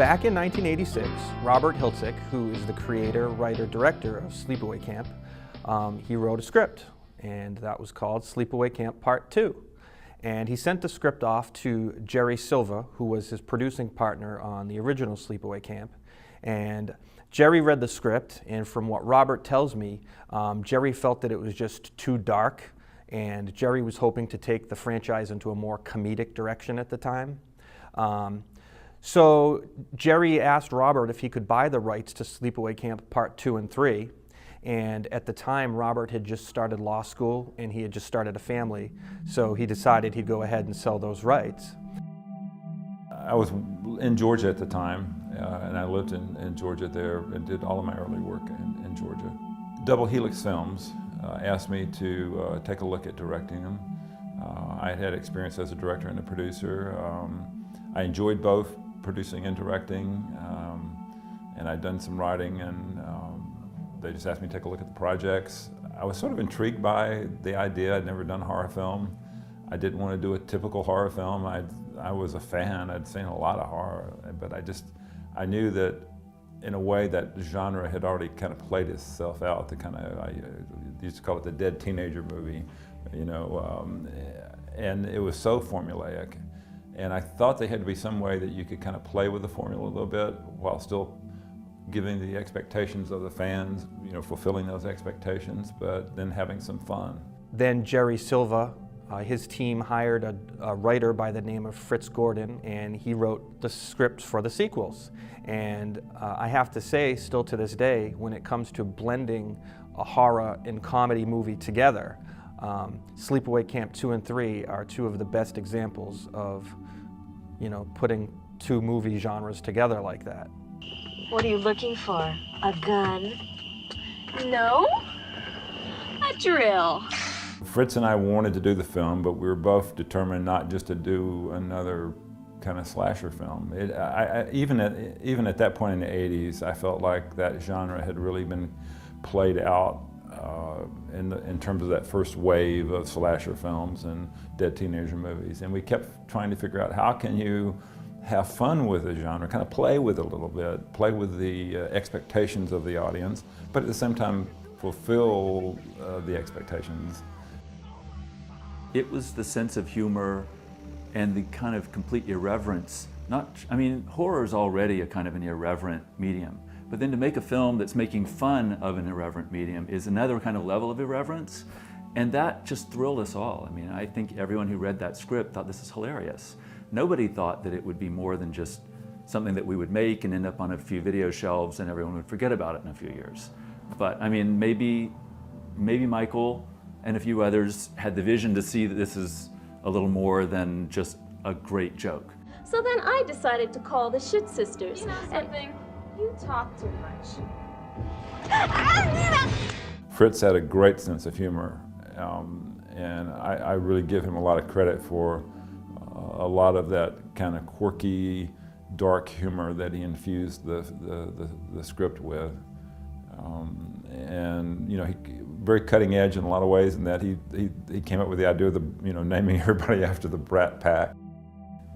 Back in 1986, Robert Hiltzik, who is the creator, writer, director of Sleepaway Camp, he wrote a script, and that was called Sleepaway Camp Part 2. And he sent the script off to Jerry Silva, who was his producing partner on the original Sleepaway Camp. And Jerry read the script, and from what Robert tells me, Jerry felt that it was just too dark, and Jerry was hoping to take the franchise into a more comedic direction at the time. So Jerry asked Robert if he could buy the rights to Sleepaway Camp Part 2 and 3. And at the time, Robert had just started law school and he had just started a family, so he decided he'd go ahead and sell those rights. I was in Georgia at the time, and I lived in Georgia there and did all of my early work in Georgia. Double Helix Films asked me to take a look at directing them. I had experience as a director and a producer. I enjoyed both producing and directing, and I'd done some writing, and they just asked me to take a look at the projects. I was sort of intrigued by the idea. I'd never done a horror film. I didn't want to do a typical horror film. I was a fan. I'd seen a lot of horror, but I knew that in a way that genre had already kind of played itself out. The kind of, I used to call it the dead teenager movie, you know, and it was so formulaic. And I thought there had to be some way that you could kind of play with the formula a little bit while still giving the expectations of the fans, you know, fulfilling those expectations, but then having some fun. Then Jerry Silva, his team hired a writer by the name of Fritz Gordon, and he wrote the scripts for the sequels. And I have to say, still to this day, when it comes to blending a horror and comedy movie together, Sleepaway Camp 2 and 3 are two of the best examples of, you know, putting two movie genres together like that. What are you looking for? A gun? No? A drill. Fritz and I wanted to do the film, but we were both determined not just to do another kind of slasher film. Even at that point in the 80s, I felt like that genre had really been played out in terms of that first wave of slasher films and dead teenager movies. And we kept trying to figure out how can you have fun with the genre, kind of play with it a little bit, play with the expectations of the audience, but at the same time fulfill the expectations. It was the sense of humor and the kind of complete irreverence. I mean, horror is already a kind of an irreverent medium, but then to make a film that's making fun of an irreverent medium is another kind of level of irreverence, and that just thrilled us all. I mean, I think everyone who read that script thought this is hilarious. Nobody thought that it would be more than just something that we would make and end up on a few video shelves and everyone would forget about it in a few years. But I mean, maybe Michael and a few others had the vision to see that this is a little more than just a great joke. So then I decided to call the Shit Sisters. You know something? You talk too much. Fritz had a great sense of humor, and I really give him a lot of credit for a lot of that kind of quirky, dark humor that he infused the script with. And you know, he very cutting edge in a lot of ways in that he came up with the idea of naming everybody after the Brat Pack.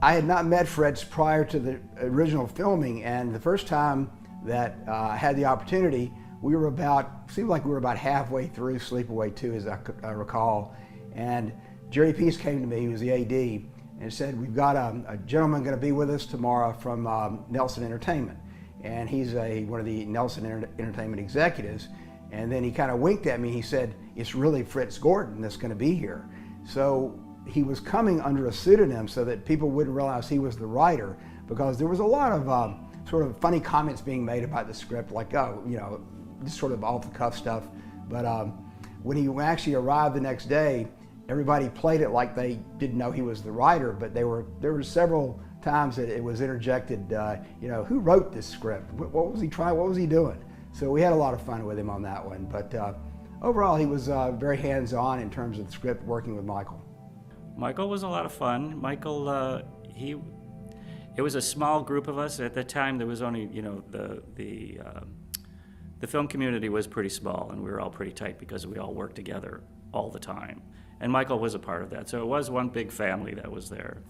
I had not met Fritz prior to the original filming, and the first time that I had the opportunity, seemed like we were about halfway through Sleepaway 2, as I recall, and Jerry Peace came to me, he was the AD, and said, we've got a gentleman going to be with us tomorrow from Nelson Entertainment. And he's one of the Nelson Entertainment executives. And then he kind of winked at me. He said, it's really Fritz Gordon that's going to be here. So he was coming under a pseudonym so that people wouldn't realize he was the writer, because there was a lot of sort of funny comments being made about the script, like, oh, you know, just sort of off the cuff stuff. But when he actually arrived the next day, everybody played it like they didn't know he was the writer, but there were several times that it was interjected, you know, who wrote this script? What was he trying? What was he doing? So we had a lot of fun with him on that one. But overall, he was very hands-on in terms of the script, working with Michael. Michael was a lot of fun. Michael, it was a small group of us at the time. There was only, you know, the film community was pretty small, and we were all pretty tight because we all worked together all the time. And Michael was a part of that. So it was one big family that was there.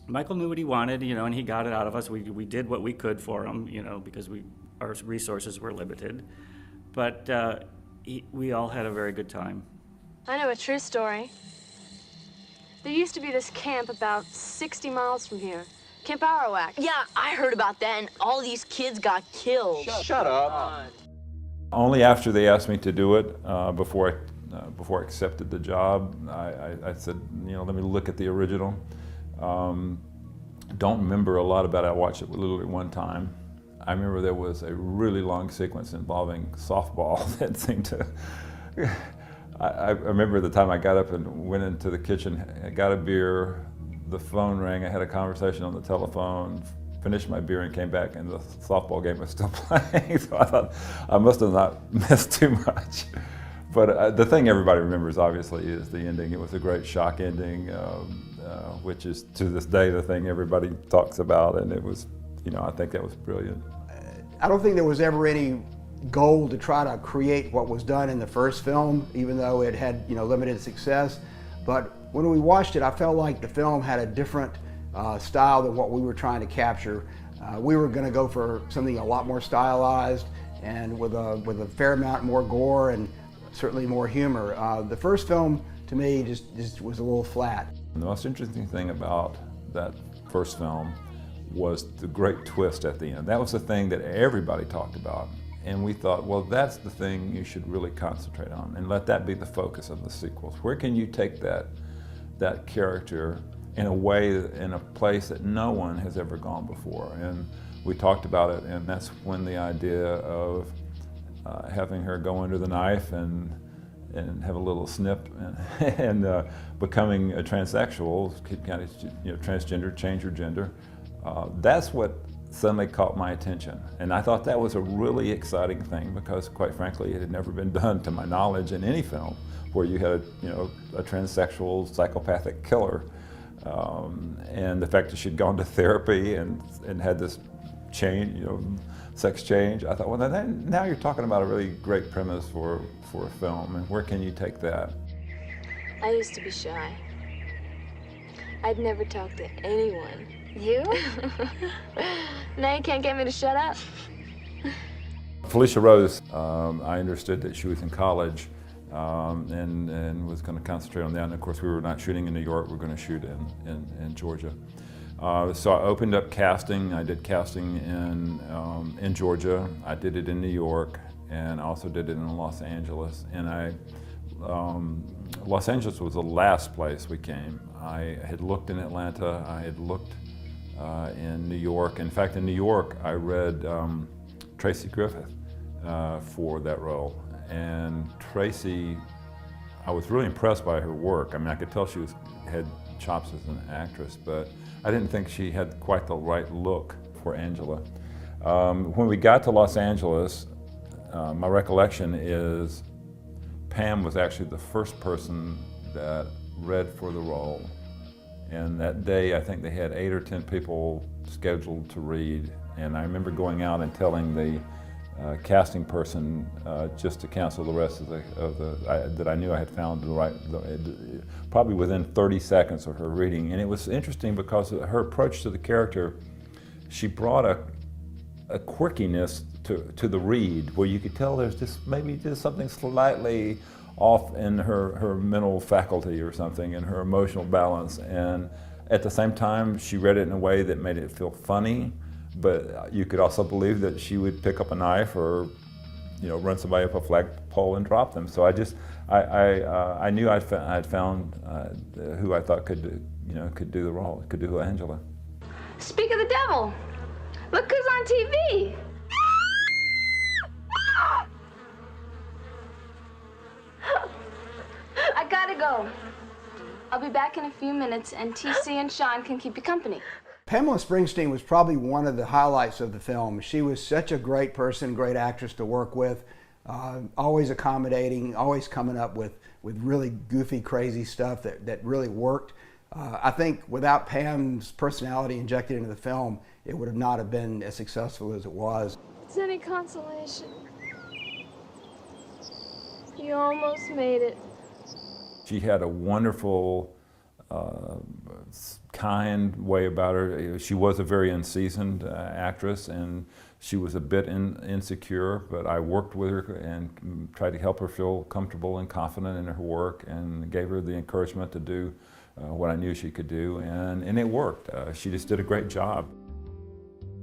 Michael knew what he wanted, you know, and he got it out of us. We did what we could for him, you know, because our resources were limited. But we all had a very good time. I know a true story. There used to be this camp about 60 miles from here. Camp Arawak. Yeah, I heard about that, and all these kids got killed. Shut up. Only after they asked me to do it, before I accepted the job, I said, you know, let me look at the original. Don't remember a lot about it. I watched it literally one time. I remember there was a really long sequence involving softball that seemed to... I remember the time I got up and went into the kitchen, I got a beer, the phone rang, I had a conversation on the telephone, finished my beer and came back, and the softball game was still playing. So I thought I must have not missed too much. But the thing everybody remembers, obviously, is the ending. It was a great shock ending, which is to this day the thing everybody talks about, and it was, you know, I think that was brilliant. I don't think there was ever any goal to try to create what was done in the first film, even though it had, you know, limited success. But when we watched it, I felt like the film had a different style than what we were trying to capture. We were going to go for something a lot more stylized and with a fair amount more gore and certainly more humor. The first film, to me, just was a little flat. The most interesting thing about that first film was the great twist at the end. That was the thing that everybody talked about. And we thought, well, that's the thing you should really concentrate on and let that be the focus of the sequels. Where can you take that character in a way, in a place that no one has ever gone before? And we talked about it, and that's when the idea of having her go under the knife and have a little snip and becoming a transsexual, kind of, you know, transgender, change her gender. That's what suddenly caught my attention. And I thought that was a really exciting thing because, quite frankly, it had never been done, to my knowledge, in any film where you had, you know, a transsexual psychopathic killer. And the fact that she'd gone to therapy and had this change, you know, sex change, I thought, well, now you're talking about a really great premise for a film, and where can you take that? I used to be shy. I'd never talk to anyone. You? Now you can't get me to shut up. Felicia Rose, I understood that she was in college and was going to concentrate on that. And of course, we were not shooting in New York, we were going to shoot in Georgia. So I opened up casting. I did casting in Georgia. I did it in New York, and also did it in Los Angeles. And Los Angeles was the last place we came. I had looked in Atlanta. I had looked in New York. In fact, in New York, I read Tracy Griffith for that role. And Tracy, I was really impressed by her work. I mean, I could tell she had chops as an actress, but I didn't think she had quite the right look for Angela. When we got to Los Angeles, my recollection is Pam was actually the first person that read for the role. And that day, I think they had 8 or 10 people scheduled to read. And I remember going out and telling the casting person just to cancel the rest that I knew I had found the right, probably within 30 seconds of her reading. And it was interesting because her approach to the character, she brought a quirkiness to the read, where you could tell there's just maybe just something slightly off in her mental faculty or something, in her emotional balance. And at the same time, she read it in a way that made it feel funny, but you could also believe that she would pick up a knife or, you know, run somebody up a flagpole and drop them. So I knew I'd found who I thought could do the role, could do Angela. Speak of the devil. Look who's on TV. I gotta go. I'll be back in a few minutes, and TC and Sean can keep you company. Pamela Springsteen was probably one of the highlights of the film. She was such a great person, great actress to work with, always accommodating, always coming up with really goofy, crazy stuff that really worked. I think without Pam's personality injected into the film, it would not have been as successful as it was. It's any consolation. You almost made it. She had a wonderful kind way about her. She was a very unseasoned actress, and she was a bit insecure, but I worked with her and tried to help her feel comfortable and confident in her work, and gave her the encouragement to do what I knew she could do, and it worked. She just did a great job.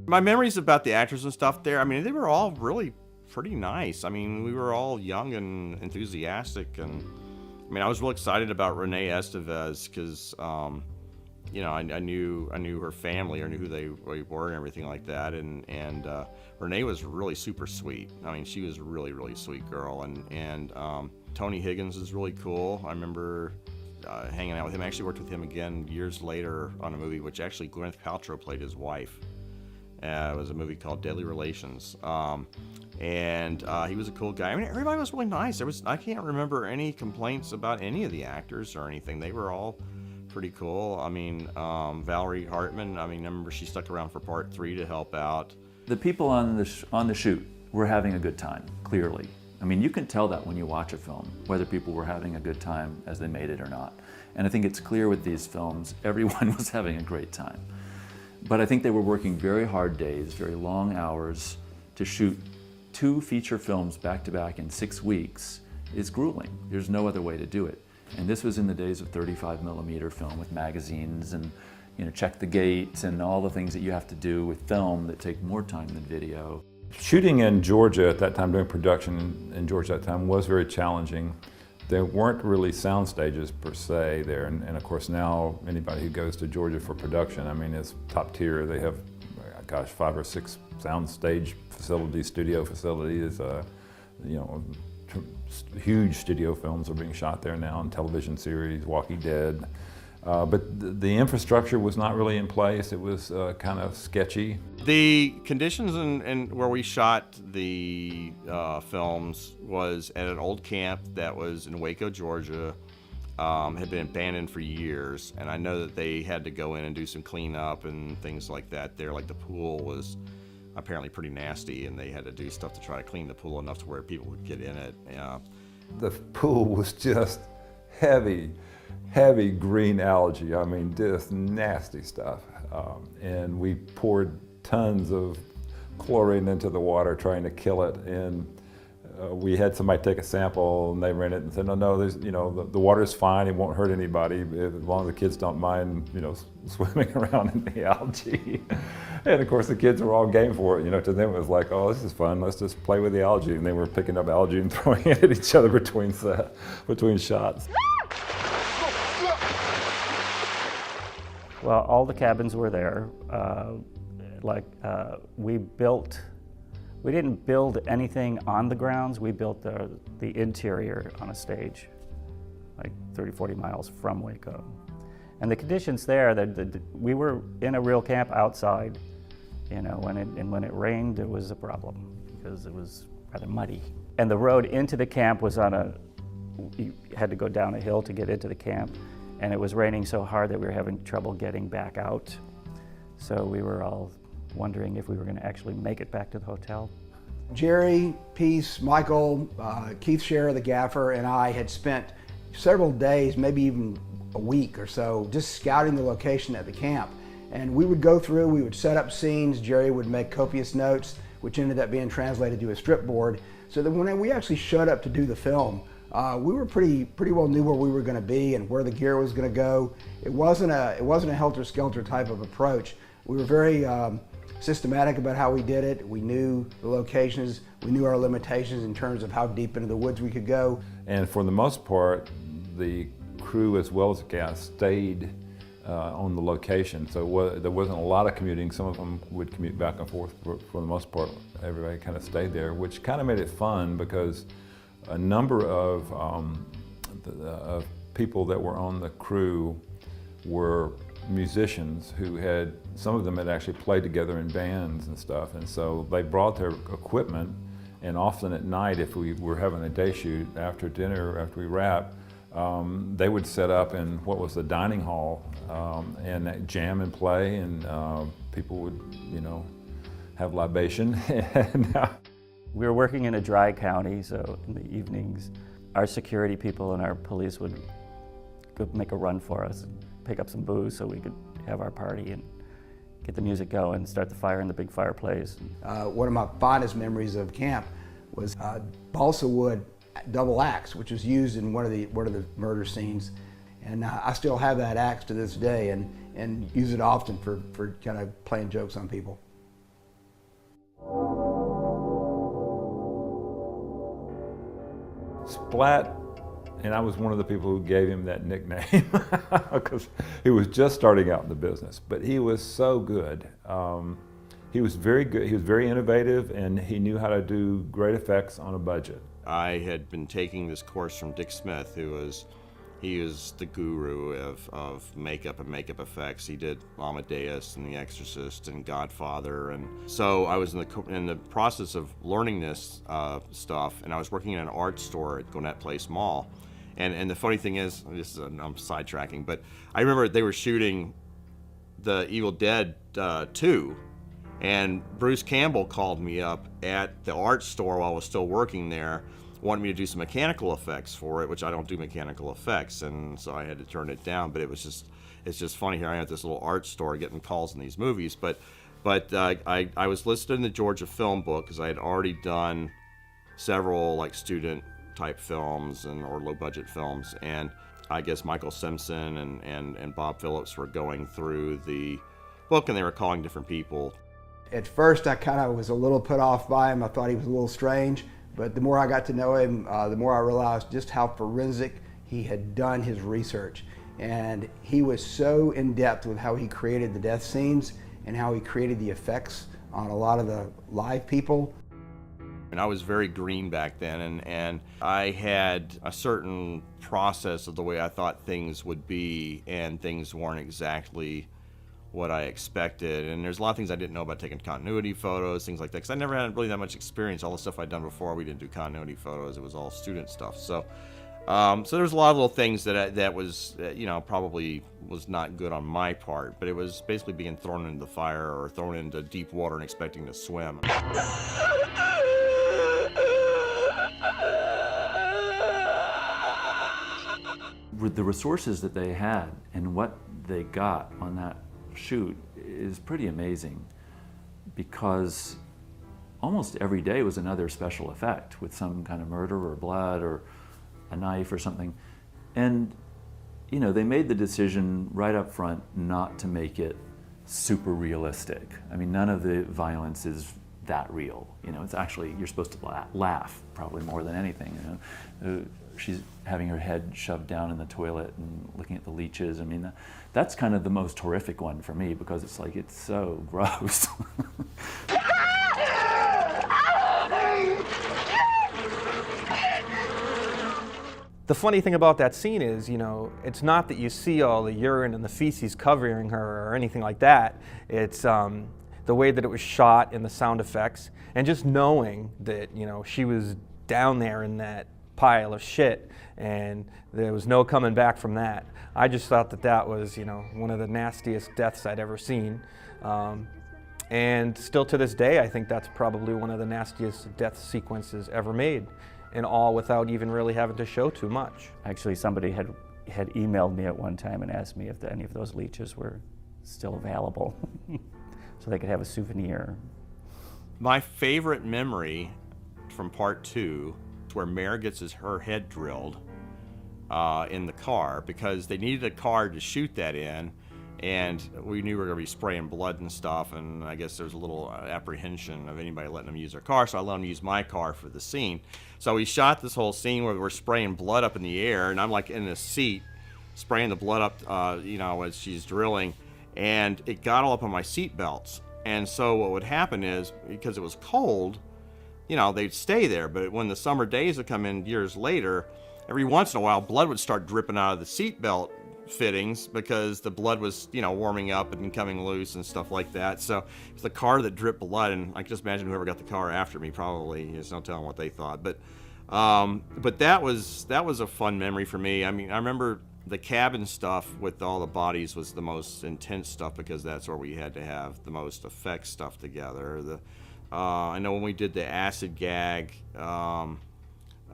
My memories about the actors and stuff there, I mean, they were all really pretty nice. I mean, we were all young and enthusiastic, and I mean, I was real excited about Renee Estevez because, you know, I knew her family, or knew who they were and everything like that, and Renee was really super sweet. I mean, she was a really, really sweet girl, and Tony Higgins is really cool. I remember hanging out with him. I actually worked with him again years later on a movie which actually Gwyneth Paltrow played his wife. It was a movie called Deadly Relations. And he was a cool guy. I mean, everybody was really nice. I can't remember any complaints about any of the actors or anything. They were all pretty cool. I mean, Valerie Hartman, I mean, I remember she stuck around for part 3 to help out. The people on the shoot were having a good time, clearly. I mean, you can tell that when you watch a film, whether people were having a good time as they made it or not. And I think it's clear with these films, everyone was having a great time. But I think they were working very hard days, very long hours. To shoot 2 feature films back to back in 6 weeks is grueling. There's no other way to do it. And this was in the days of 35mm film with magazines and, you know, check the gates and all the things that you have to do with film that take more time than video. Shooting in Georgia at that time, doing production in Georgia at that time, was very challenging. There weren't really sound stages per se there, and of course now anybody who goes to Georgia for production, I mean, it's top tier. They have, gosh, 5 or 6 sound stage facilities, studio facilities. You know, huge studio films are being shot there now, and television series, Walking Dead. But the infrastructure was not really in place. It was kind of sketchy. The conditions and where we shot the films was at an old camp that was in Waco, Georgia. Had been abandoned for years, and I know that they had to go in and do some cleanup and things like that there. Like the pool was apparently pretty nasty, and they had to do stuff to try to clean the pool enough to where people would get in it. The pool was just heavy green algae. I mean, just nasty stuff. And we poured tons of chlorine into the water trying to kill it. And we had somebody take a sample, and they ran it and said, no, there's, you know, the water's fine. It won't hurt anybody as long as the kids don't mind, you know, swimming around in the algae. And of course, the kids were all game for it. You know, to them it was like, oh, this is fun. Let's just play with the algae. And they were picking up algae and throwing it at each other between shots. Well, all the cabins were there. We didn't build anything on the grounds. We built the interior on a stage, like 30, 40 miles from Waco. And the conditions there, we were in a real camp outside, you know, when it rained, it was a problem because it was rather muddy. And the road into the camp was you had to go down a hill to get into the camp. And it was raining so hard that we were having trouble getting back out. So we were all wondering if we were going to actually make it back to the hotel. Jerry, Peace, Michael, Keith Scherer, the gaffer, and I had spent several days, maybe even a week or so, just scouting the location at the camp. And we would go through, we would set up scenes, Jerry would make copious notes, which ended up being translated to a strip board, so that when we actually showed up to do the film, we were pretty well knew where we were going to be and where the gear was going to go. It wasn't a helter-skelter type of approach. We were very systematic about how we did it. We knew the locations, we knew our limitations in terms of how deep into the woods we could go. And for the most part, the crew as well as the cast stayed on the location. So there wasn't a lot of commuting. Some of them would commute back and forth. For the most part, everybody kind of stayed there, which kind of made it fun because a number of people that were on the crew were musicians who some of them had actually played together in bands and stuff, and so they brought their equipment, and often at night, if we were having a day shoot after dinner, after we wrapped, they would set up in what was the dining hall and jam and play, and people would, you know, have libation. And, we were working in a dry county, so in the evenings, our security people and our police would go make a run for us and pick up some booze so we could have our party and get the music going, start the fire in the big fireplace. One of my fondest memories of camp was balsa wood double axe, which was used in one of the murder scenes. And I still have that axe to this day and use it often for kind of playing jokes on people. Splat, and I was one of the people who gave him that nickname because he was just starting out in the business, but he was so good. He was very good, he was very innovative, and he knew how to do great effects on a budget. I had been taking this course from Dick Smith, he is the guru of makeup and makeup effects. He did Amadeus and The Exorcist and Godfather, and so I was in the process of learning this stuff, and I was working in an art store at Gwinnett Place Mall. And the funny thing is, I'm sidetracking, but I remember they were shooting the Evil Dead 2, and Bruce Campbell called me up at the art store while I was still working there, wanted me to do some mechanical effects for it, which I don't do mechanical effects, and so I had to turn it down. But it's just funny, here I am at this little art store getting calls in these movies. But I was listed in the Georgia Film Book because I had already done several like student type films or low budget films, and I guess Michael Simpson and Bob Phillips were going through the book and they were calling different people. At first I kind of was a little put off by him. I thought he was a little strange, but the more I got to know him, the more I realized just how forensic he had done his research. And he was so in depth with how he created the death scenes and how he created the effects on a lot of the live people. And I was very green back then, and I had a certain process of the way I thought things would be, and things weren't exactly what I expected. And there's a lot of things I didn't know about taking continuity photos, things like that, because I never had really that much experience. All the stuff I'd done before, we didn't do continuity photos. It was all student stuff. So there's a lot of little things that was, probably was not good on my part, but it was basically being thrown into the fire or thrown into deep water and expecting to swim. With the resources that they had and what they got on that shoot is pretty amazing, because almost every day was another special effect with some kind of murder or blood or a knife or something. And they made the decision right up front not to make it super realistic. I mean, none of the violence is that real. It's actually, you're supposed to laugh probably more than anything. She's having her head shoved down in the toilet and looking at the leeches. I mean, that's kind of the most horrific one for me, because it's like, it's so gross. The funny thing about that scene is, it's not that you see all the urine and the feces covering her or anything like that. It's the way that it was shot and the sound effects, and just knowing that, she was down there in that pile of shit and there was no coming back from that. I just thought that was, one of the nastiest deaths I'd ever seen. And still to this day, I think that's probably one of the nastiest death sequences ever made, and all without even really having to show too much. Actually, somebody had emailed me at one time and asked me if any of those leeches were still available so they could have a souvenir. My favorite memory from part 2 is where Mare gets her head drilled in the car, because they needed a car to shoot that in, and we knew we were going to be spraying blood and stuff, and I guess there was a little apprehension of anybody letting them use their car, so I let them use my car for the scene. So we shot this whole scene where we're spraying blood up in the air, and I'm like in this seat spraying the blood up, as she's drilling, and it got all up on my seat belts. And so what would happen is, because it was cold, they'd stay there, but when the summer days would come in years later, every once in a while blood would start dripping out of the seat belt fittings, because the blood was, warming up and coming loose and stuff like that. So it was the car that dripped blood, and I can just imagine whoever got the car after me probably, there's no telling what they thought. But that was a fun memory for me. I mean, I remember the cabin stuff with all the bodies was the most intense stuff, because that's where we had to have the most effects stuff together. I know when we did the acid gag,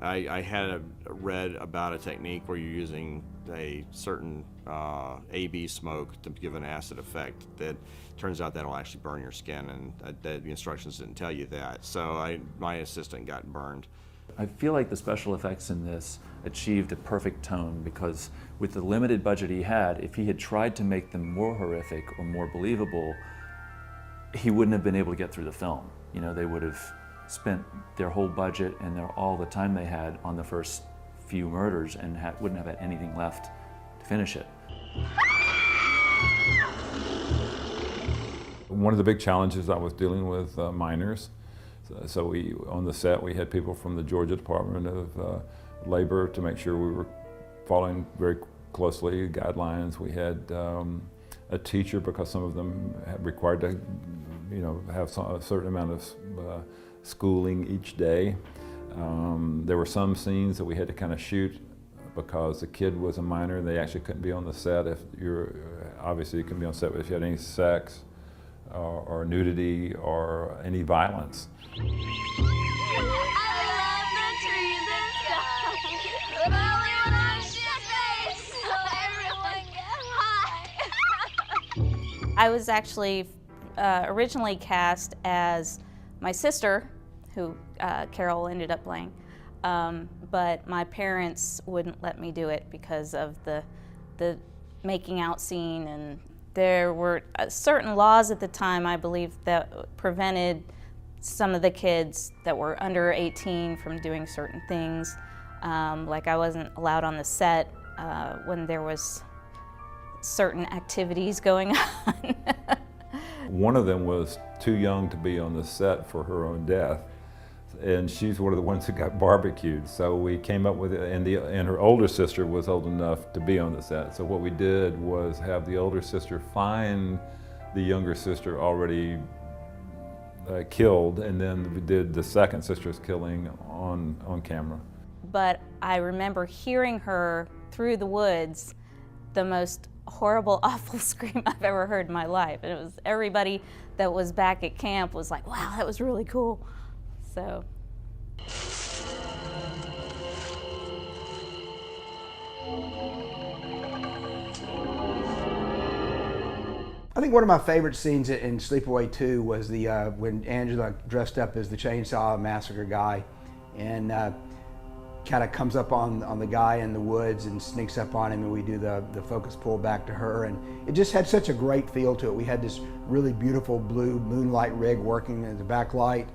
I had read about a technique where you're using a certain AB smoke to give an acid effect that turns out that'll actually burn your skin, and the instructions didn't tell you that. So my assistant got burned. I feel like the special effects in this achieved a perfect tone, because with the limited budget he had, if he had tried to make them more horrific or more believable, he wouldn't have been able to get through the film. You know, they would have spent their whole budget and all the time they had on the first few murders and wouldn't have had anything left to finish it. One of the big challenges I was dealing with minors. So we, on the set, we had people from the Georgia Department of Labor to make sure we were following very closely guidelines. We had a teacher, because some of them required to, have a certain amount of schooling each day. There were some scenes that we had to kind of shoot because the kid was a minor and they actually couldn't be on the set. Obviously you couldn't be on set if you had any sex or nudity or any violence. I was actually originally cast as my sister, who Carol ended up playing, but my parents wouldn't let me do it because of the making out scene, and there were certain laws at the time, I believe, that prevented some of the kids that were under 18 from doing certain things. Like I wasn't allowed on the set when there was certain activities going on. One of them was too young to be on the set for her own death, and she's one of the ones who got barbecued. So we came up with it, and her older sister was old enough to be on the set. So what we did was have the older sister find the younger sister already killed, and then we did the second sister's killing on camera. But I remember hearing her through the woods, the most horrible, awful scream I've ever heard in my life. And it was everybody that was back at camp was like, wow, that was really cool. So. I think one of my favorite scenes in Sleepaway 2 was the when Angela dressed up as the Chainsaw Massacre guy and kind of comes up on the guy in the woods and sneaks up on him, and we do the focus pull back to her, and it just had such a great feel to it. We had this really beautiful blue moonlight rig working as a backlight.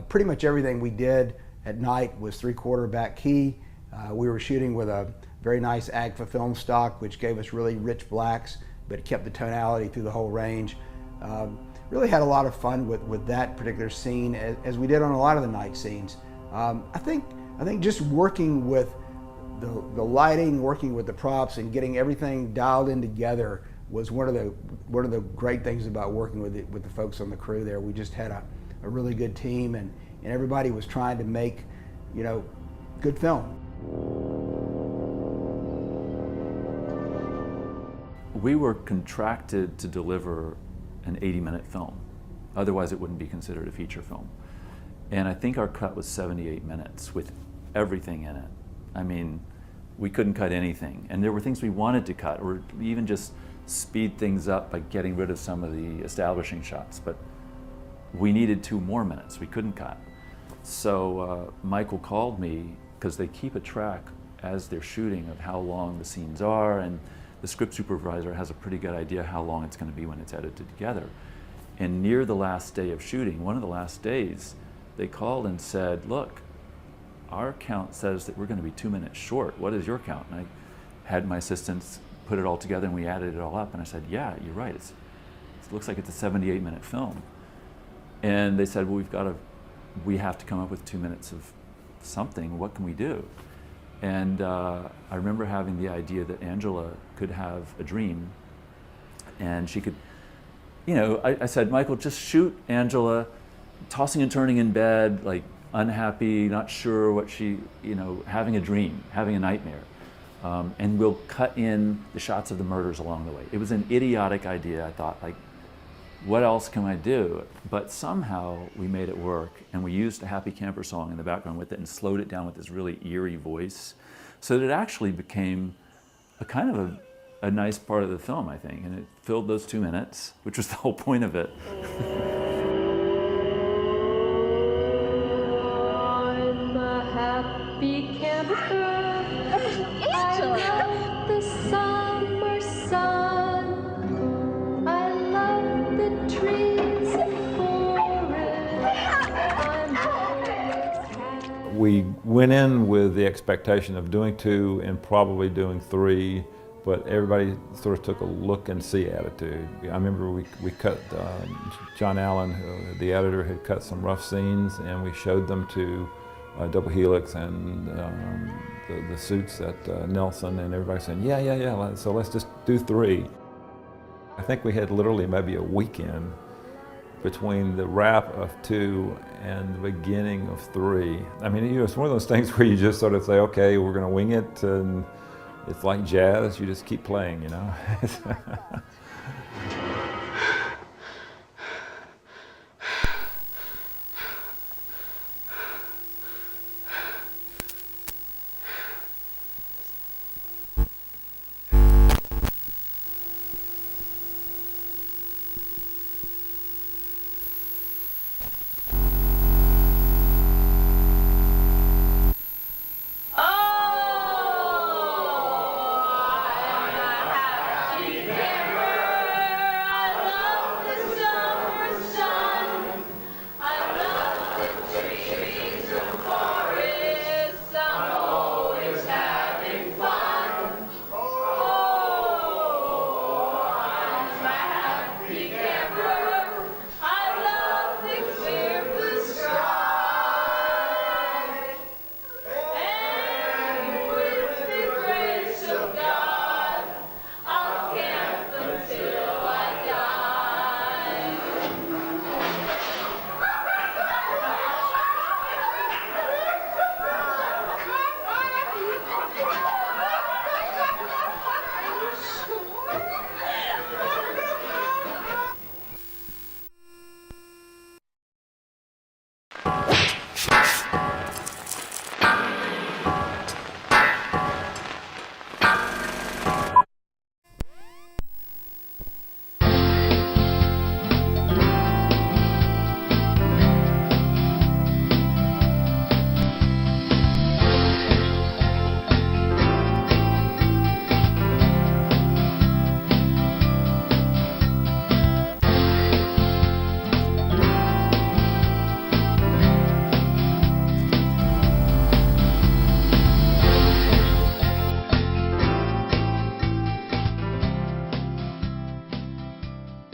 Pretty much everything we did at night was 3/4 back key. We were shooting with a very nice Agfa film stock, which gave us really rich blacks, but it kept the tonality through the whole range. Really had a lot of fun with that particular scene, as we did on a lot of the night scenes. I think just working with the lighting, working with the props, and getting everything dialed in together was one of the great things about working with the folks on the crew there. We just had a really good team, and everybody was trying to make, good film. We were contracted to deliver an 80-minute film. Otherwise it wouldn't be considered a feature film. And I think our cut was 78 minutes with everything in it. I mean, we couldn't cut anything. And there were things we wanted to cut, or even just speed things up by getting rid of some of the establishing shots. But we needed 2 more minutes. We couldn't cut. So Michael called me, because they keep a track as they're shooting of how long the scenes are, and the script supervisor has a pretty good idea how long it's going to be when it's edited together. And near the last day of shooting, one of the last days, they called and said, look, our count says that we're going to be 2 minutes short. What is your count? And I had my assistants put it all together, and we added it all up. And I said, yeah, you're right. It looks like it's a 78-minute film. And they said, well, we have to come up with 2 minutes of something. What can we do? And I remember having the idea that Angela could have a dream, and she could, I said, Michael, just shoot Angela tossing and turning in bed, like unhappy, not sure what she, having a dream, having a nightmare. And we'll cut in the shots of the murders along the way. It was an idiotic idea. I thought, like, what else can I do? But somehow we made it work, and we used a Happy Camper song in the background with it and slowed it down with this really eerie voice, so that it actually became a kind of a nice part of the film, I think, and it filled those 2 minutes, which was the whole point of it. I'm a happy camper. I love the summer sun. I love the trees and forest. We went in with the expectation of doing 2 and probably doing 3, but everybody sort of took a look and see attitude. I remember we cut, John Allen, the editor, had cut some rough scenes, and we showed them to Double Helix and the suits at Nelson, and everybody saying, yeah, so let's just do 3. I think we had literally maybe a weekend between the wrap of 2 and the beginning of 3. I mean, it's one of those things where you just sort of say, okay, we're going to wing it, and it's like jazz, you just keep playing, you know?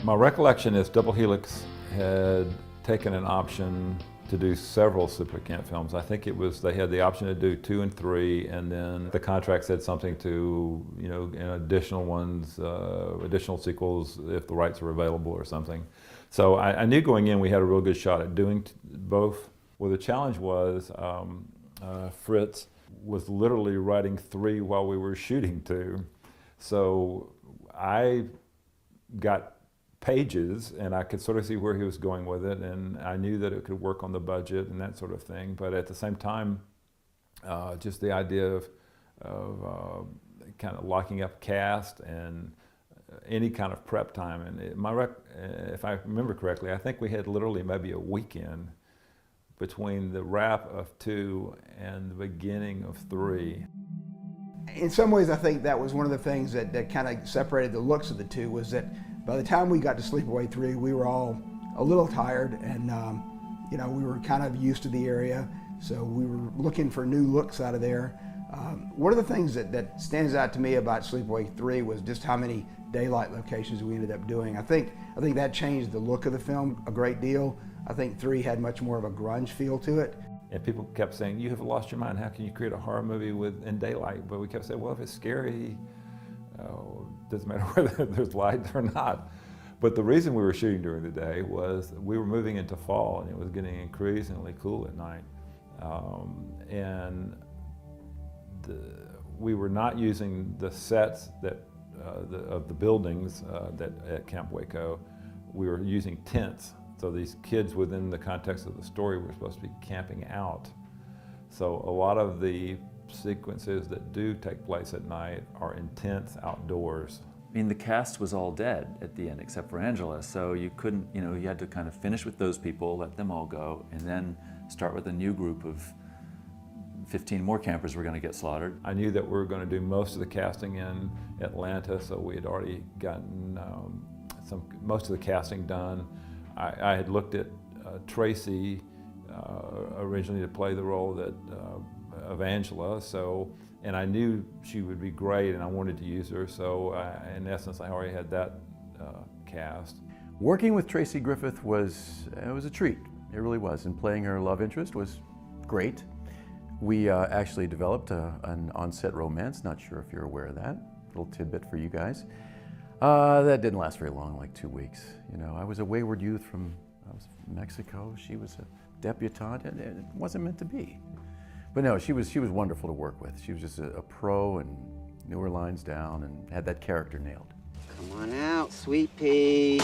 My recollection is Double Helix had taken an option to do several Sleepaway Camp films. I think it was, they had the option to do 2 and 3, and then the contract said something to, you know, additional ones, additional sequels if the rights were available or something. So I knew going in we had a real good shot at doing both. Well, the challenge was Fritz was literally writing 3 while we were shooting 2. So I got pages, and I could sort of see where he was going with it, and I knew that it could work on the budget and that sort of thing. But at the same time, just the idea of kind of locking up cast and any kind of prep time. And if I remember correctly, I think we had literally maybe a weekend between the wrap of 2 and the beginning of 3. In some ways, I think that was one of the things that kind of separated the looks of the 2, was that by the time we got to Sleepaway 3, we were all a little tired, and you know, we were kind of used to the area, so we were looking for new looks out of there. One of the things that stands out to me about Sleepaway 3 was just how many daylight locations we ended up doing. I think that changed the look of the film a great deal. I think 3 had much more of a grunge feel to it. And people kept saying, "You have lost your mind. How can you create a horror movie in daylight?" But we kept saying, well, if it's scary, doesn't matter whether there's light or not. But the reason we were shooting during the day was we were moving into fall, and it was getting increasingly cool at night. And we were not using the sets that of the buildings at Camp Waco. we were using tents. So these kids within the context of the story were supposed to be camping out. So a lot of the sequences that do take place at night are in tents outdoors. I mean, the cast was all dead at the end except for Angela, so you couldn't, you know, you had to kind of finish with those people, let them all go, and then start with a new group of 15 more campers were going to get slaughtered. I knew that we were going to do most of the casting in Atlanta, so we had already gotten most of the casting done. I had looked at Tracy originally to play the role of Angela, and I knew she would be great and I wanted to use her, so in essence I already had that cast. Working with Tracy Griffith was a treat, it really was, and playing her love interest was great. We actually developed an on-set romance, not sure if you're aware of that, little tidbit for you guys. That didn't last very long, like 2 weeks. You know, I was a wayward youth from Mexico, she was a debutante, and it wasn't meant to be. But no, she was wonderful to work with. She was just a pro and knew her lines down and had that character nailed. Come on out, sweet pea.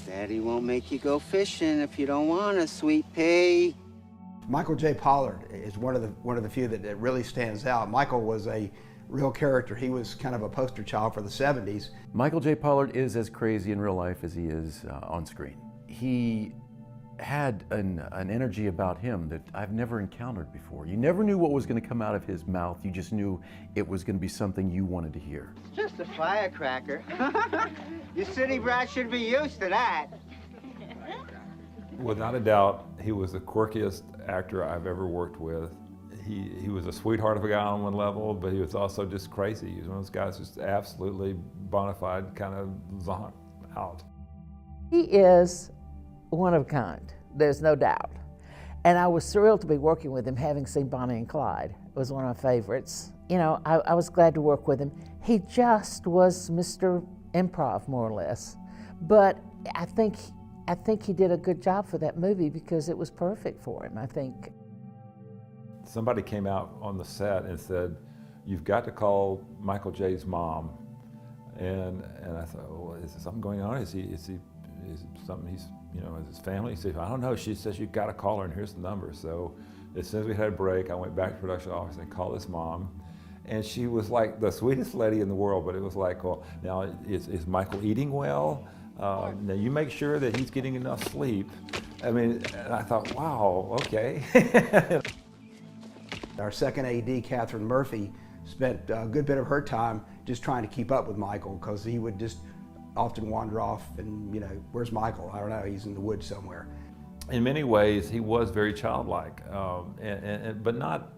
Daddy won't make you go fishing if you don't want to, sweet pea. Michael J. Pollard is one of the few that really stands out. Michael was a real character. He was kind of a poster child for the 70s. Michael J. Pollard is as crazy in real life as he is on screen. He had an energy about him that I've never encountered before. You never knew what was going to come out of his mouth. You just knew it was going to be something you wanted to hear. Just a firecracker. You city brat should be used to that. Without a doubt, he was the quirkiest actor I've ever worked with. He was a sweetheart of a guy on one level, but he was also just crazy. He was one of those guys just absolutely bona fide, kind of zonked out. He is one of a kind, there's no doubt. And I was thrilled to be working with him, having seen Bonnie and Clyde. It was one of my favorites. You know, I was glad to work with him. He just was Mr. Improv, more or less. But I think he did a good job for that movie because it was perfect for him, I think. Somebody came out on the set and said, "You've got to call Michael J.'s mom." And I thought, well, is there something going on? Is something he's, you know, is his family? He said, I don't know. She says, you've got to call her and here's the number. So as soon as we had a break, I went back to the production office and called his mom. And she was like the sweetest lady in the world, but it was like, well, now is Michael eating well? Now you make sure that he's getting enough sleep. I mean, and I thought, wow, okay. Our second AD, Catherine Murphy, spent a good bit of her time just trying to keep up with Michael but he would just often wander off and, you know, where's Michael? I don't know, he's in the woods somewhere. In many ways, he was very childlike, but not,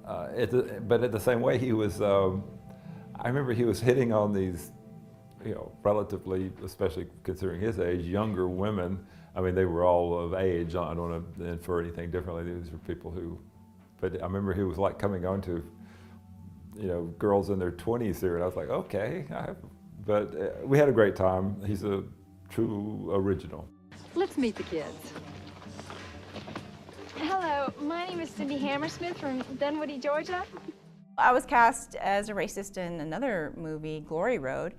but at the same way, he was, I remember he was hitting on these, you know, relatively, especially considering his age, younger women. I mean, they were all of age. I don't want to infer anything differently. These were people who, but I remember he was like coming on to, you know, girls in their 20s here, and I was like, okay. But we had a great time. He's a true original. Let's meet the kids. Hello, my name is Cindy Hammersmith from Dunwoody, Georgia. I was cast as a racist in another movie, Glory Road.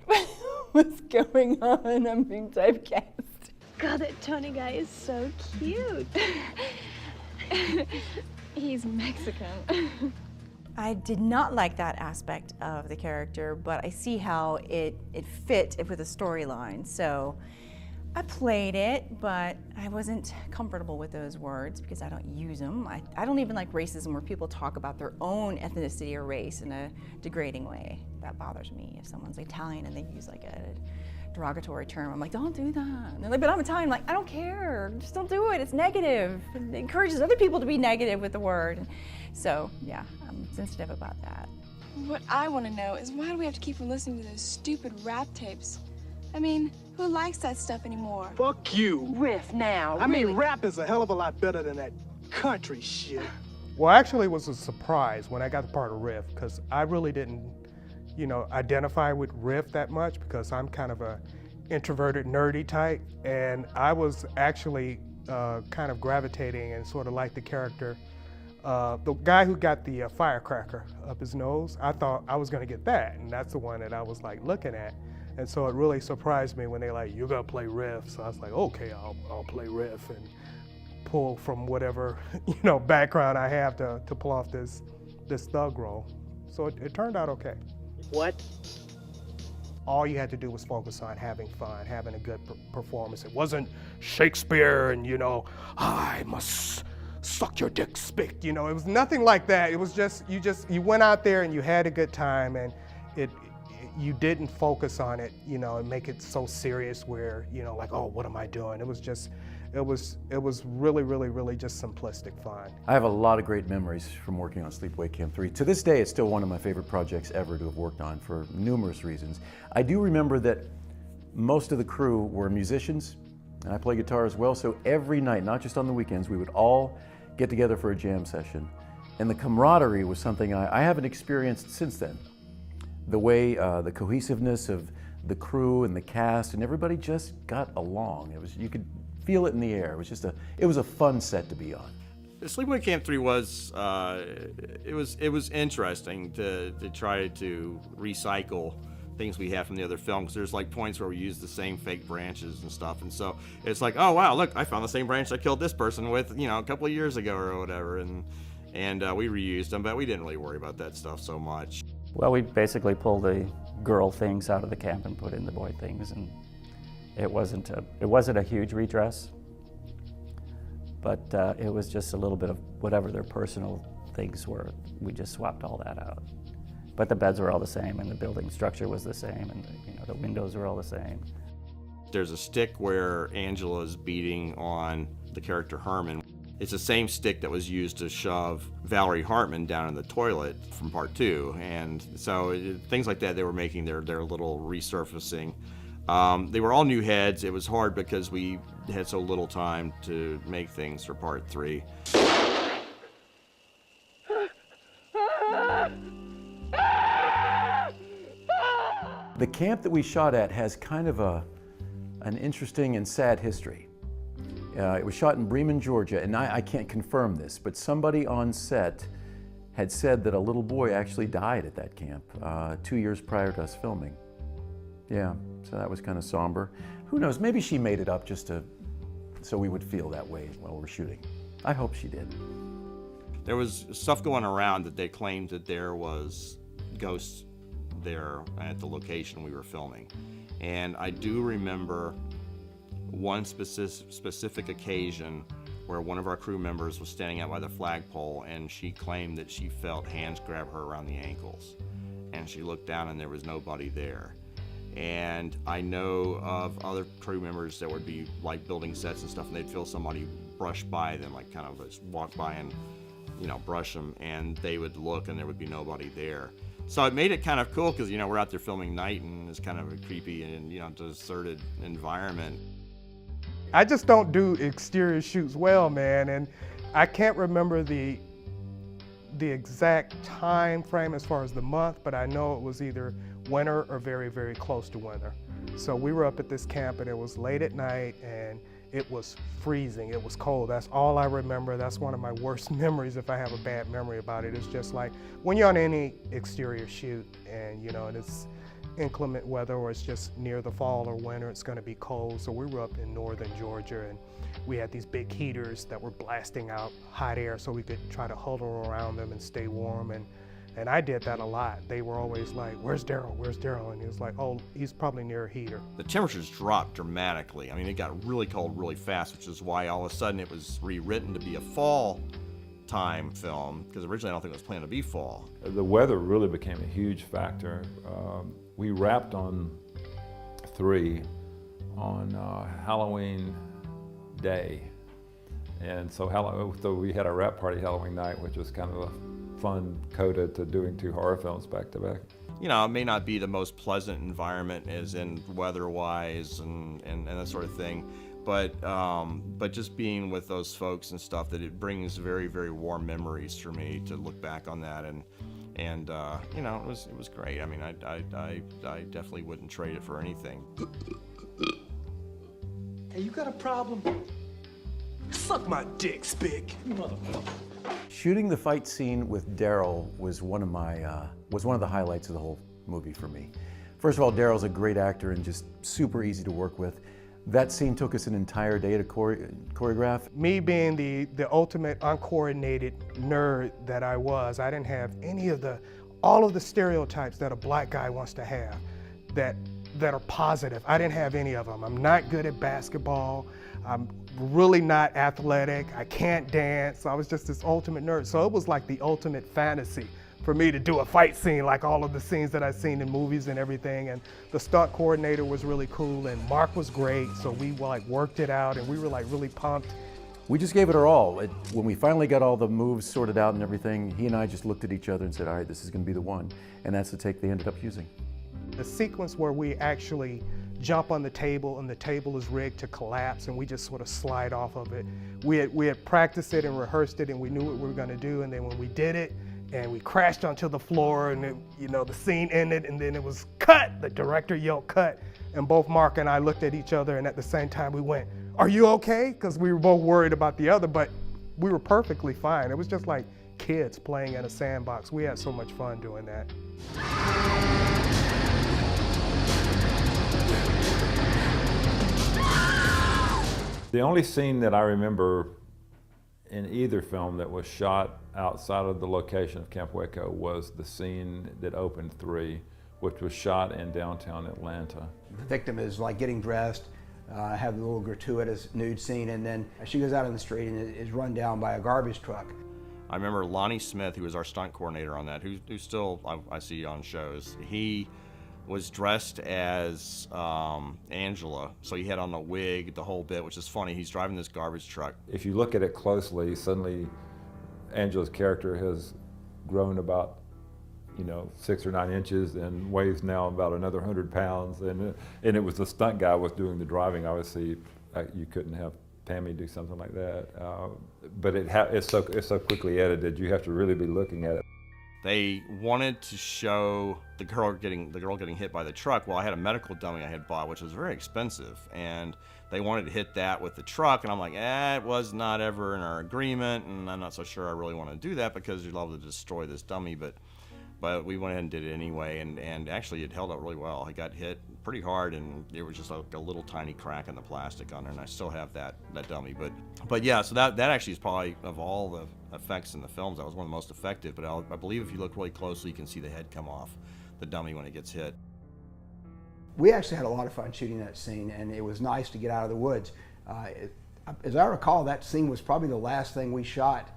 What's going on? I'm being typecast. God, that Tony guy is so cute. He's Mexican. I did not like that aspect of the character, but I see how it fit with the storyline. So I played it, but I wasn't comfortable with those words because I don't use them. I don't even like racism where people talk about their own ethnicity or race in a degrading way. That bothers me. If someone's Italian and they use like a derogatory term, I'm like, don't do that. And they're like, but I'm Italian. I'm like, I don't care. Just don't do it. It's negative. It encourages other people to be negative with the word. So yeah, I'm sensitive about that. What I want to know is why do we have to keep on listening to those stupid rap tapes? I mean, who likes that stuff anymore? Fuck you. Riff now. I mean, rap is a hell of a lot better than that country shit. Well, actually, it was a surprise when I got the part of Riff because I really didn't, you know, identify with Riff that much because I'm kind of a introverted, nerdy type, and I was actually kind of gravitating and sort of like the character. The guy who got the firecracker up his nose, I thought I was going to get that, and that's the one that I was like looking at. And so it really surprised me when they like, you're gonna play Riff. So I was like, okay, I'll play Riff and pull from whatever background I have to pull off this thug role. So it turned out okay. What? All you had to do was focus on having fun, having a good performance. It wasn't Shakespeare and I must suck your dick, spick. It was nothing like that. It was just you went out there and you had a good time, and you didn't focus on it, and make it so serious where like, oh, what am I doing? It was really, really, really just simplistic fun. I have a lot of great memories from working on Sleepaway Camp 3. To this day, it's still one of my favorite projects ever to have worked on for numerous reasons. I do remember that most of the crew were musicians, and I play guitar as well, so every night, not just on the weekends, we would all get together for a jam session. And the camaraderie was something I haven't experienced since then. The way, the cohesiveness of the crew and the cast, and everybody just got along. You could feel it in the air. It was a fun set to be on. Sleepaway Camp 3 was it was interesting to try to recycle things we have from the other films. There's like points where we use the same fake branches and stuff, and so it's like, oh wow, look, I found the same branch I killed this person with a couple of years ago or whatever, and we reused them, but we didn't really worry about that stuff so much. Well, we basically pulled the girl things out of the camp and put in the boy things, and it wasn't a huge redress, but it was just a little bit of whatever their personal things were. We just swapped all that out. But the beds were all the same, and the building structure was the same, and the windows were all the same. There's a stick where Angela's beating on the character Herman. It's the same stick that was used to shove Valerie Hartman down in the toilet from part 2, and so things like that, they were making their little resurfacing. They were all new heads. It was hard because we had so little time to make things for part 3. The camp that we shot at has kind of an interesting and sad history. It was shot in Bremen, Georgia, and I can't confirm this, but somebody on set had said that a little boy actually died at that camp 2 years prior to us filming. Yeah, so that was kind of somber. Who knows, maybe she made it up just so we would feel that way while we're shooting. I hope she did. There was stuff going around that they claimed that there was ghosts there at the location we were filming. And I do remember one specific occasion where one of our crew members was standing out by the flagpole, and she claimed that she felt hands grab her around the ankles. And she looked down and there was nobody there. And I know of other crew members that would be like building sets and stuff, and they'd feel somebody brush by them, like kind of just walk by and brush them, and they would look and there would be nobody there. So it made it kind of cool because we're out there filming night, and it's kind of a creepy and deserted environment. I just don't do exterior shoots well, man, and I can't remember the exact time frame as far as the month, but I know it was either winter or very, very close to winter. So we were up at this camp, and it was late at night, and it was freezing. It was cold. That's all I remember. That's one of my worst memories if I have a bad memory about it. It's just like when you're on any exterior shoot and and it's inclement weather, or it's just near the fall or winter, it's going to be cold. So we were up in northern Georgia, and we had these big heaters that were blasting out hot air so we could try to huddle around them and stay warm. And I did that a lot. They were always like, where's Daryl? Where's Daryl? And he was like, oh, he's probably near a heater. The temperatures dropped dramatically. I mean, it got really cold really fast, which is why all of a sudden it was rewritten to be a fall time film, because originally I don't think it was planned to be fall. The weather really became a huge factor. We wrapped on 3 on Halloween Day. And so we had a wrap party Halloween night, which was kind of a fun coda to doing 2 horror films back to back. It may not be the most pleasant environment as in weather-wise and that sort of thing, but just being with those folks and stuff, that it brings very, very warm memories for me to look back on that, and it was great. I mean, I definitely wouldn't trade it for anything. Hey, you got a problem? Suck my dick, Spick. You motherfucker. Shooting the fight scene with Daryl was one of the highlights of the whole movie for me. First of all, Daryl's a great actor and just super easy to work with. That scene took us an entire day to choreograph. Me being the ultimate uncoordinated nerd that I was, I didn't have all of the stereotypes that a black guy wants to have that are positive. I didn't have any of them. I'm not good at basketball. I'm really not athletic. I can't dance. I was just this ultimate nerd. So it was like the ultimate fantasy for me to do a fight scene like all of the scenes that I've seen in movies and everything. And the stunt coordinator was really cool and Mark was great. So we like worked it out and we were like really pumped. We just gave it our all. When we finally got all the moves sorted out and everything, he and I just looked at each other and said, all right, this is gonna be the one. And that's the take they ended up using. The sequence where we actually jump on the table and the table is rigged to collapse and we just sort of slide off of it. We had practiced it and rehearsed it and we knew what we were gonna do, and then when we did it and we crashed onto the floor and the scene ended and then it was cut, the director yelled cut, and both Mark and I looked at each other and at the same time we went, "Are you okay?" Because we were both worried about the other, but we were perfectly fine. It was just like kids playing in a sandbox. We had so much fun doing that. The only scene that I remember in either film that was shot outside of the location of Camp Waco was the scene that opened 3, which was shot in downtown Atlanta. The victim is like getting dressed, have the little gratuitous nude scene, and then she goes out in the street and is run down by a garbage truck. I remember Lonnie Smith, who was our stunt coordinator on that, who still I see on shows. He was dressed as Angela, so he had on the wig, the whole bit, which is funny. He's driving this garbage truck. If you look at it closely, suddenly Angela's character has grown about 6 or 9 inches and weighs now about another 100 pounds. And it was the stunt guy was doing the driving. Obviously, you couldn't have Tammy do something like that. But it's so quickly edited. You have to really be looking at it. They wanted to show the girl getting hit by the truck. Well, I had a medical dummy I had bought, which was very expensive, and they wanted to hit that with the truck, and I'm like, it was not ever in our agreement, and I'm not so sure I really want to do that because you'd love to destroy this dummy, but we went ahead and did it anyway, and actually it held up really well. I got hit pretty hard, and there was just like a little tiny crack in the plastic on there, and I still have that dummy. But yeah, so that actually is probably, of all the effects in the films, that was one of the most effective. But I believe if you look really closely, you can see the head come off the dummy when it gets hit. We actually had a lot of fun shooting that scene, and it was nice to get out of the woods. As I recall, that scene was probably the last thing we shot.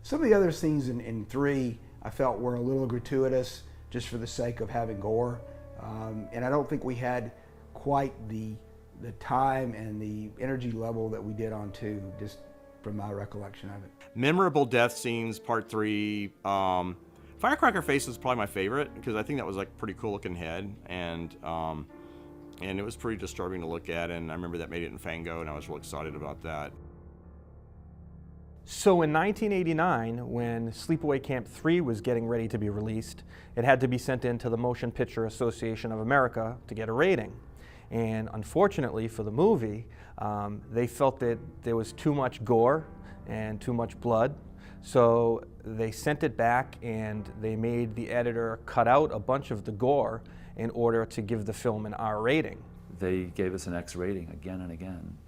Some of the other scenes in 3 I felt were a little gratuitous just for the sake of having gore. And I don't think we had quite the time and the energy level that we did on 2, just from my recollection of it. Memorable death scenes, part 3. Firecracker Face was probably my favorite because I think that was like a pretty cool looking head, and it was pretty disturbing to look at, and I remember that made it in Fango, and I was real excited about that. So in 1989, when Sleepaway Camp 3 was getting ready to be released, it had to be sent in to the Motion Picture Association of America to get a rating. And unfortunately for the movie, they felt that there was too much gore and too much blood. So they sent it back and they made the editor cut out a bunch of the gore in order to give the film an R rating. They gave us an X rating again and again.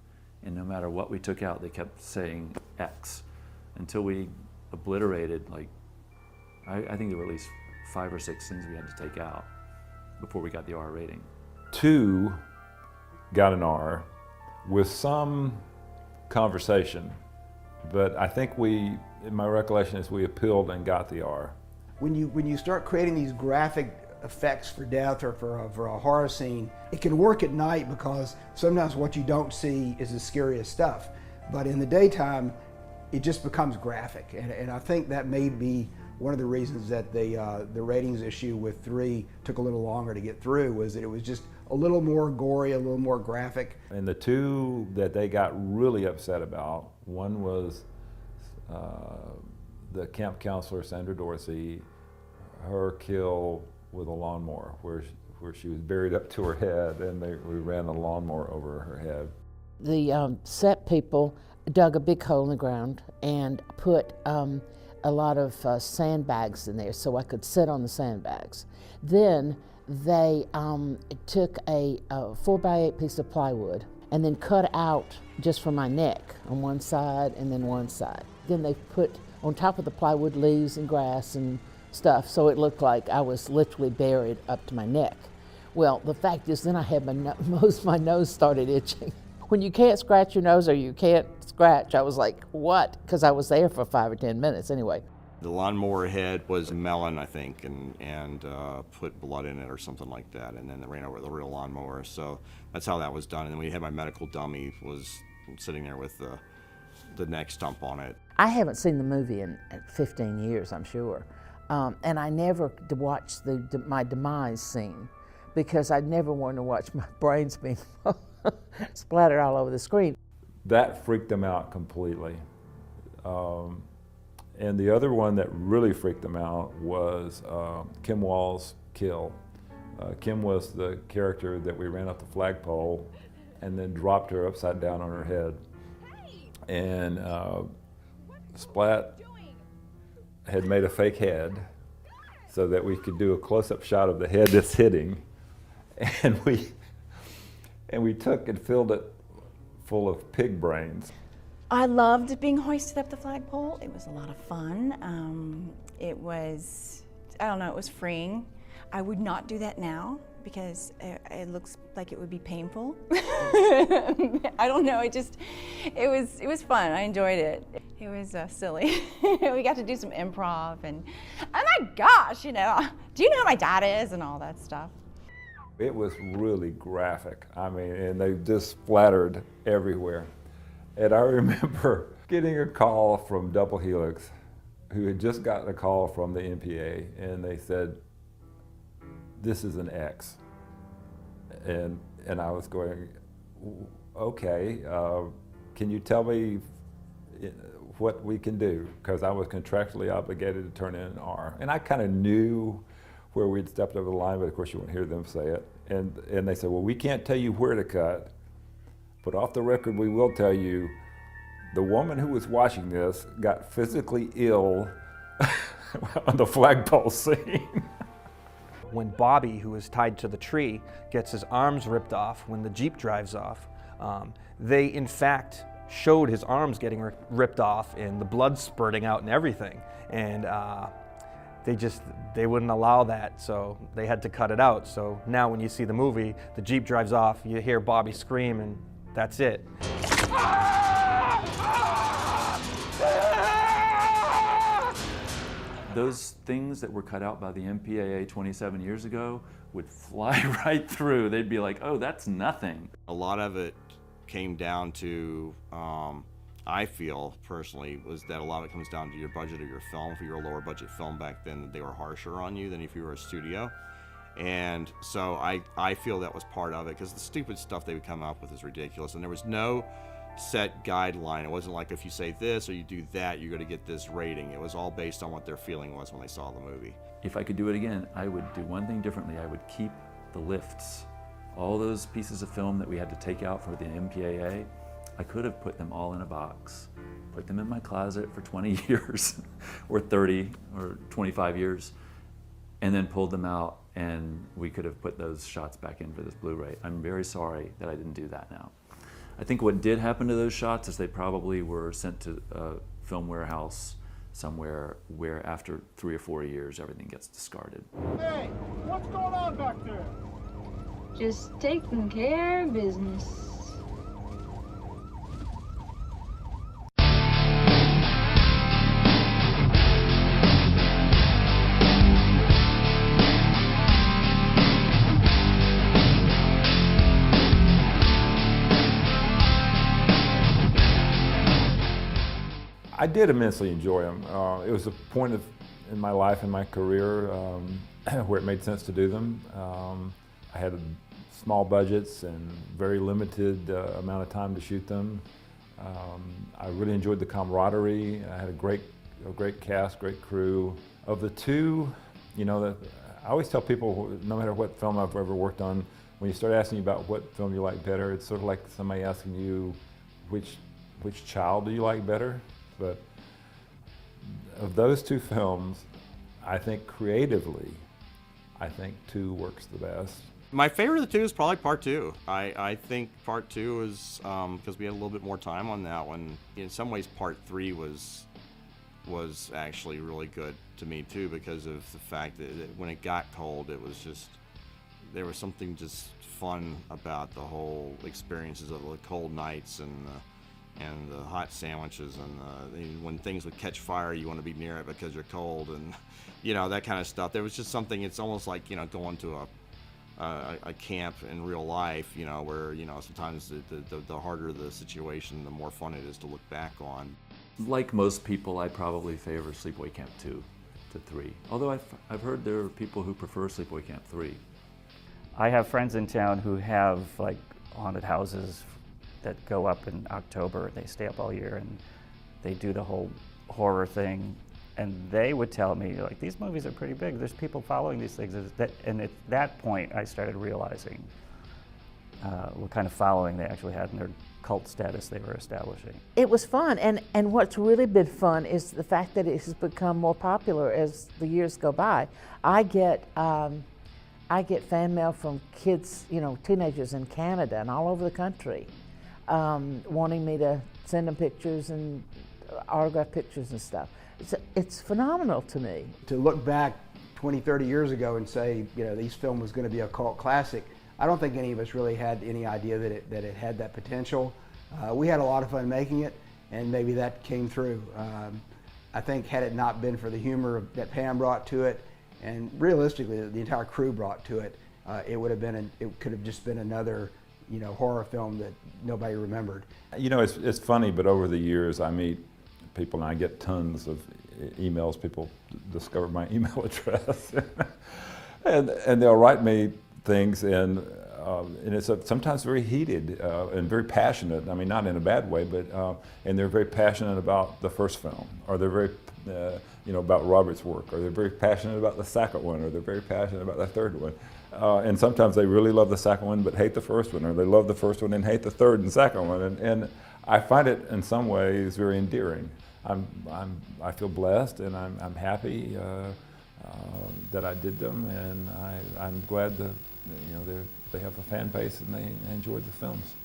And no matter what we took out, they kept saying X until we obliterated, like, I think there were at least 5 or 6 scenes we had to take out before we got the R rating. 2 got an R with some conversation, but I think my recollection is we appealed and got the R. When you start creating these graphic effects for death or for a horror scene, it can work at night because sometimes what you don't see is the scariest stuff. But in the daytime, it just becomes graphic. And I think that may be one of the reasons that the ratings issue with 3 took a little longer to get through, was that it was just a little more gory, a little more graphic. And the 2 that they got really upset about, one was the camp counselor, Sandra Dorsey, her kill with a lawnmower, where she was buried up to her head, and we ran a lawnmower over her head. The set people dug a big hole in the ground and put a lot of sandbags in there so I could sit on the sandbags. Then they took a 4x8 piece of plywood and then cut out just for my neck on one side and then one side. Then they put on top of the plywood leaves and grass and stuff, so it looked like I was literally buried up to my neck. Well, the fact is, then I had my nose started itching. When you can't scratch your nose or you can't scratch, I was like, what? Because I was there for 5 or 10 minutes anyway. The lawnmower head was melon, I think, and put blood in it or something like that, and then they ran over the real lawnmower. So that's how that was done. And then we had my medical dummy was sitting there with the neck stump on it. I haven't seen the movie in 15 years, I'm sure, and I never watched my demise scene because I never wanted to watch my brains being splattered all over the screen. That freaked them out completely. And the other one that really freaked them out was Kim Wall's kill. Kim was the character that we ran up the flagpole and then dropped her upside down on her head. And Splat had made a fake head so that we could do a close-up shot of the head that's hitting. And we took and filled it full of pig brains. I loved being hoisted up the flagpole. It was a lot of fun. It was, I don't know, it was freeing. I would not do that now because it looks like it would be painful. I don't know, it was fun. I enjoyed it. It was silly. We got to do some improv and, oh my gosh, do you know how my dad is and all that stuff. It was really graphic. I mean, and they just splattered everywhere. And I remember getting a call from Double Helix, who had just gotten a call from the MPA, and they said, "This is an X." And I was going, "Okay, can you tell me what we can do?" Because I was contractually obligated to turn in an R. And I kind of knew where we'd stepped over the line, but of course you wouldn't hear them say it. And they said, "Well, we can't tell you where to cut, but off the record we will tell you the woman who was watching this got physically ill on the flagpole scene." When Bobby, who is tied to the tree, gets his arms ripped off when the Jeep drives off, they in fact showed his arms getting ripped off and the blood spurting out and everything. And they wouldn't allow that, so they had to cut it out. So now when you see the movie, the Jeep drives off, you hear Bobby scream, and that's it. Those things that were cut out by the MPAA 27 years ago would fly right through. They'd be like, oh, that's nothing. A lot of it came down to, I feel personally, was that a lot of it comes down to your budget of your film. If you were a lower budget film back then, they were harsher on you than if you were a studio. And so I feel that was part of it, because the stupid stuff they would come up with is ridiculous, and there was no set guideline. It wasn't like if you say this or you do that, you're going to get this rating. It was all based on what their feeling was when they saw the movie. If I could do it again, I would do one thing differently. I would keep the lifts. All those pieces of film that we had to take out for the MPAA, I could have put them all in a box, put them in my closet for 20 years, or 30, or 25 years, and then pulled them out, and we could have put those shots back in for this Blu-ray. I'm very sorry that I didn't do that now. I think what did happen to those shots is they probably were sent to a film warehouse somewhere where after 3 or 4 years, everything gets discarded. Hey, what's going on back there? Just taking care of business. I did immensely enjoy them. It was a point in my life and my career where it made sense to do them. I had small budgets and very limited amount of time to shoot them. I really enjoyed the camaraderie. I had a great cast, great crew. Of the two, I always tell people, no matter what film I've ever worked on, when you start asking about what film you like better, it's sort of like somebody asking you which child do you like better. But of those two films, I think creatively, I think 2 works the best. My favorite of the 2 is probably part 2. I think part 2 is, because we had a little bit more time on that one. In some ways, part 3 was actually really good to me too, because of the fact that when it got cold, it was just, there was something just fun about the whole experiences of the cold nights and the hot sandwiches and when things would catch fire, you want to be near it because you're cold, and that kind of stuff. There was just something. It's almost like going to a camp in real life, where sometimes the harder the situation, the more fun it is to look back on. Like most people, I probably favor Sleepaway Camp 2 to 3. Although I've heard there are people who prefer Sleepaway Camp 3. I have friends in town who have like haunted houses that go up in October. They stay up all year and they do the whole horror thing. And they would tell me, like, these movies are pretty big. There's people following these things. And at that point, I started realizing what kind of following they actually had and their cult status they were establishing. It was fun, and what's really been fun is the fact that it has become more popular as the years go by. I get fan mail from kids, teenagers in Canada and all over the country, wanting me to send them pictures and autograph pictures and stuff. It's phenomenal to me. To look back 20, 30 years ago and say, this film was going to be a cult classic, I don't think any of us really had any idea that it had that potential. We had a lot of fun making it, and maybe that came through. I think had it not been for the humor that Pam brought to it, and realistically the entire crew brought to it, it could have just been another horror film that nobody remembered. It's funny, but over the years I meet people and I get tons of emails. People discover my email address and they'll write me things, and it's sometimes very heated and very passionate. I mean, not in a bad way, but and they're very passionate about the first film, or they're very about Robert's work, or they're very passionate about the second one, or they're very passionate about the third one. And sometimes they really love the second one but hate the first one, or they love the first one and hate the third and second one. And I find it in some ways very endearing. I feel blessed, and I'm happy that I did them, and I'm glad that they have a fan base and they enjoyed the films.